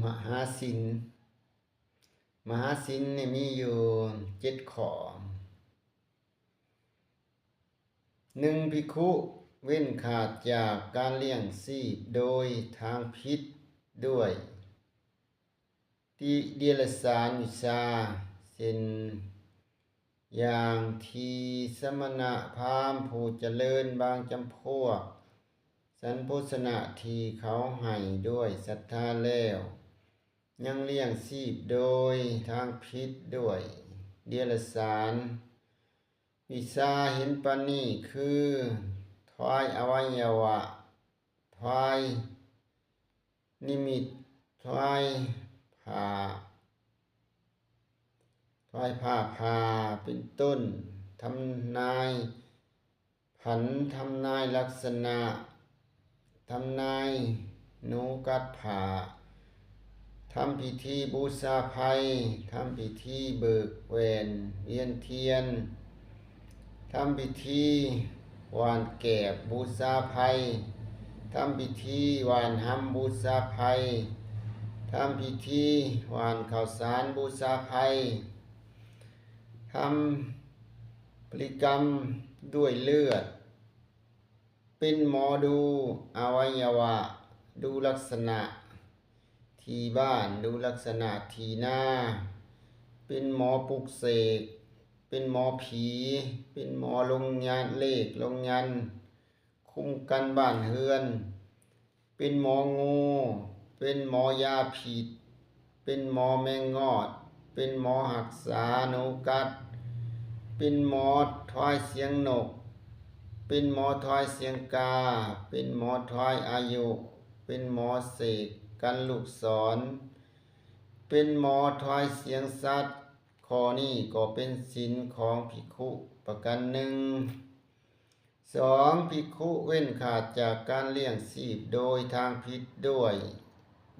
มหาศีลนี่มีอยู่7 ข้อ 1. ภิกขุเว้นขาดจากการเลี้ยงชีพโดยทางผิดด้วยเดรัจฉานวิชาเช่นอย่างที่สมณพราหมณ์ผู้เจริญบางจำพวกสรรโภชนะที่เขาให้ด้วยศรัทธาแล้วยังเลี้ยงชีพโดยทางผิดด้วยเดรัจฉานวิชาเห็นปานนี้คือถวายอวัยวะถวายนิมิตถวายผ้าผ่าเป็นต้นทำนายผันทำนายลักษณะทำนายหนูกัดผ่าทำพิธีบูชาภัยทำพิธีเบิกแหวนเวียนเทียนทำพิธีหวานแกบบูชาภัยทำพิธีหวานหำบูชาภัยทำพิธีหวานข้าวสารบูชาภัยทำปริกรรมด้วยเลือดเป็นหมอดูอวัยวะดูลักษณะที่บ้านดูลักษณะที่หน้าเป็นหมอปลุกเสกเป็นหมอผีเป็นหมอลงยันเลขลงยันคุ้มกันบ้านเฮือนเป็นหมองูเป็นหมอยาผิดเป็นหมอแมงงอดเป็นหมอหักษาหนูกัดเป็นหมอทอยเสียงนกเป็นหมอทอยเสียงกาเป็นหมอทอยอายุเป็นหมอเสกกันลูกศรเป็นหมอทอยเสียงสัตว์ข้อนี้ก็เป็นศีลของภิกขุประการหนึ่ง 2. ภิกขุเว้นขาดจากการเลี้ยงชีพโดยทางผิดด้วย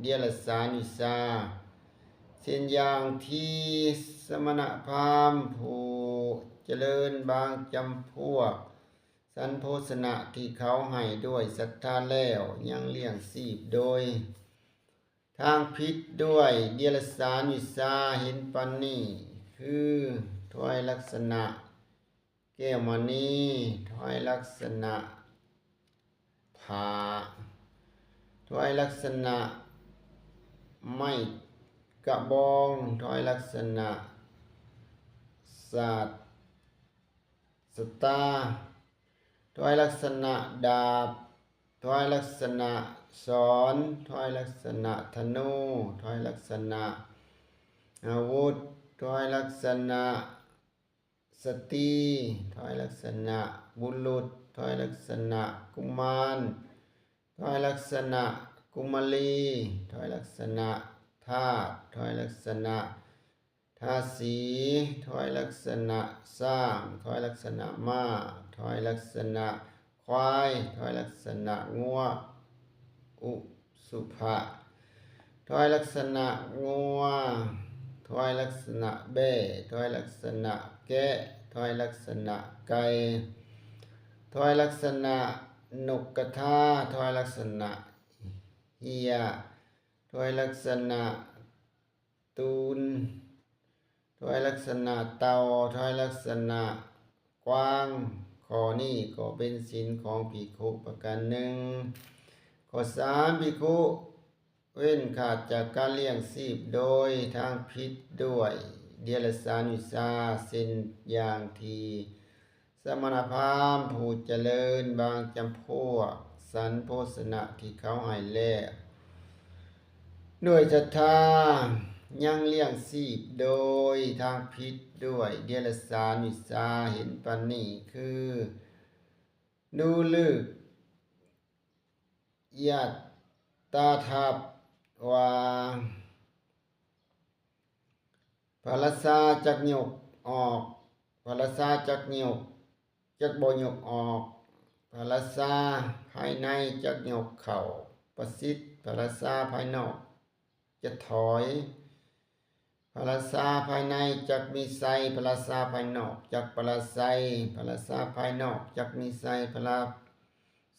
เดรัจฉานวิชาเช่นอย่างที่สมณพราหมณ์ผู้เจริญบางจำพวกสรรโภชนะที่เขาให้ด้วยศรัทธาแล้วยังเลี้ยงชีพโดยทางผิดด้วยเดรัจฉานวิชาเห็นปานนี้คือถวายลักษณะแก้วมณีถวายลักษณะผ้าถวายลักษณะไม้กระบองถวายลักษณะศาสตราถวายลักษณะดาบถวายลักษณะศรถวายลักษณะธนูถวายลักษณะอาวุธถวายลักษณะสตรีถวายลักษณะบุรุษถวายลักษณะกุมารถวายลักษณะกุมรีถวายลักษณะทาสถวายลักษณะทาสีถวายลักษณะสร้างถวายลักษณะม้าถวายลักษณะควายถวายลักษณะงัวอุสุภะถวายลักษณะงัวถวายลักษณะแบ่ถวายลักษณะแกะถวายลักษณะไก่ถวายลักษณะนกกระทาถวายลักษณะเหียถวายลักษณะตูนถวายลักษณะเต่าถวายลักษณะกวางข้อนี้ก็เป็นศีลของภิกขุประการหนึ่งข้อ 3. ภิกขุเว้นขาดจากการเลี้ยงชีพโดยทางผิดด้วยเดรัจฉานวิชาเช่นอย่างที่สมณพราหมณ์ผู้เจริญบางจำพวกสรรโภชนะที่เขาให้แล้วด้วยศรัทธายังเลี้ยงชีพโดยทางผิดด้วยเดรัจฉานวิชาเห็นปานนี้คือดูฤกษ์ยัตตาทัพว่าพระราชาจักยกออกพระราชาจักยกจักบ่ยกออกพระราชาภายในจักยกเข้าประสิทธิ์พระราชาภายนอกจะถอยพระราชาภายในจักมีไสพระราชาภายนอกจักประไสพระราชาภายนอกจักมีไสพระรา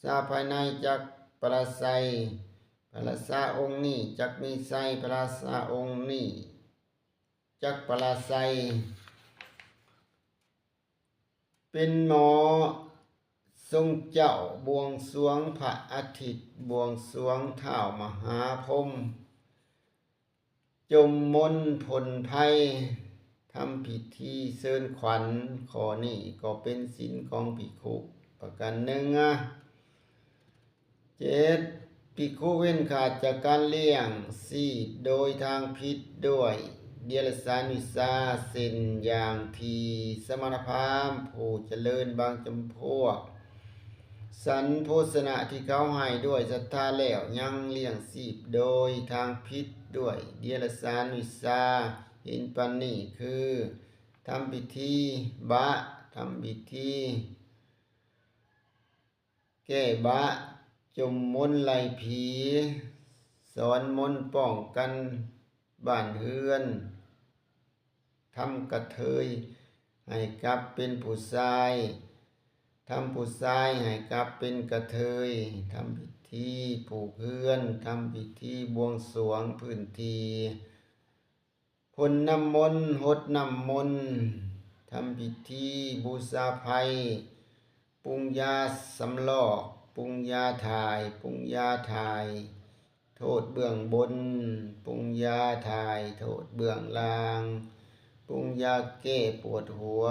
ชาภายในจักประไสพ พระราชาองค์นี้จักมีไสพระราชาองค์นี้จักประไสเป็นหมอทรงเจ้าบวงสรวงพระอาทิตย์บวงสรวงท้าวมหาพรหมจมมนผลภัยทำพิธีเชิญขวัญขอนี้ก็เป็นศีลของภิกขุประการหนึ่ง7ภิกขุเว้นขาดจากการเลี้ยงชีพโดยทางผิดด้วยเดรัจฉานวิชาเส้นอย่างที่สมณพราหมณ์ผู้เจริญบางจำพวกสรรโภชนะที่เขาให้ด้วยศรัทธาแล้วยังเลี้ยงชีพโดยทางผิดด้วยเดรัจฉานวิชาเห็นปานนี้คือทำพิธีบะทำพิธีแก้บะจมมนต์ไล่ผีสอนมนต์ป้องกันบ้านเฮือนทำกระเทยให้กลับเป็นผู้ชายทำผู้ชายให้กลับเป็นกระเทยทำพิธีผูกเฮือนทำพิธีบวงสรวงพื้นที่พ่นน้ำมนต์หดน้ำมนต์ทำพิธีบูชาภัยปรุงยาสำลอกปรุงยาถ่ายปรุงยาถ่ายโทษเบื้องบนปรุงยาถ่ายโทษเบื้องล่างปรุงยาแก้ปวดหัว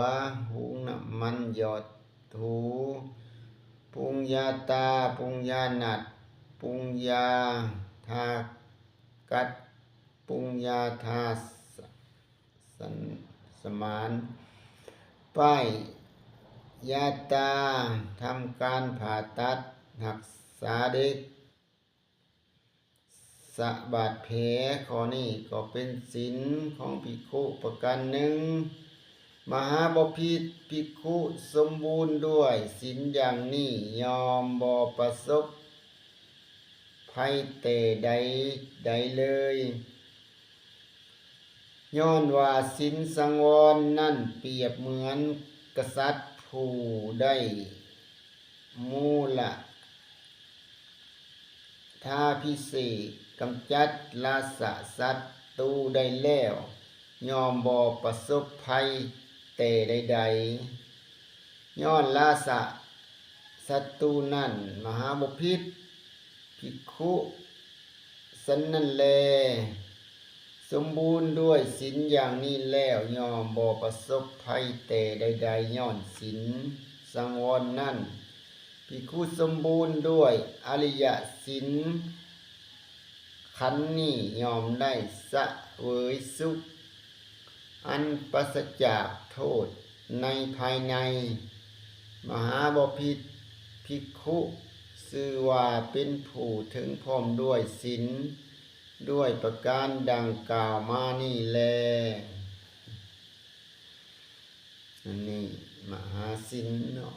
หุงน้ำมันหยอดถูปรุงยาตาปรุงยาหนัดปรุงยาทากัดปรุงยาทาสมานป้ายยาตาทำการผ่าตัดรักษาเด็กสะบาดแผลข้อนี้ก็เป็นศีลของภิกขุประการหนึ่งมหาบพิตรภิกขุสมบูรณ์ด้วยศีลอย่างนี้ยอมบ่ประสบภัยแต่ใดเลยย้อนว่าศีลสังวรนั่นเปรียบเหมือนกษัตริย์ผู้ได้มูละท่าพิเศษกำจัดราษฎร์ศัตรูได้แล้วยอมบ่ประสบภัยแต่ใดย้อนราษฎร์ศัตรูนั่นมหาบพิตรภิกขุสันนั่นแลสมบูรณ์ด้วยศีลอย่างนี้แล้วยอมบ่ประสบภัยแต่ใดย้อนศีลสังวรนั่นภิกขุสมบูรณ์ด้วยอริยศีลขันธ์นี้ยอมได้เสวยสุขอันปราศจากโทษในภายในมหาบพิตรภิกขุชื่อว่าเป็นผู้ถึงพร้อมด้วยศีลด้วยประการดังกล่าวมานี่แลอันนี้มหาศีลเนาะ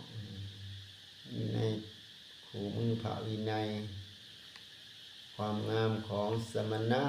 ในคู่มือพระวินัยความงามของสมณะ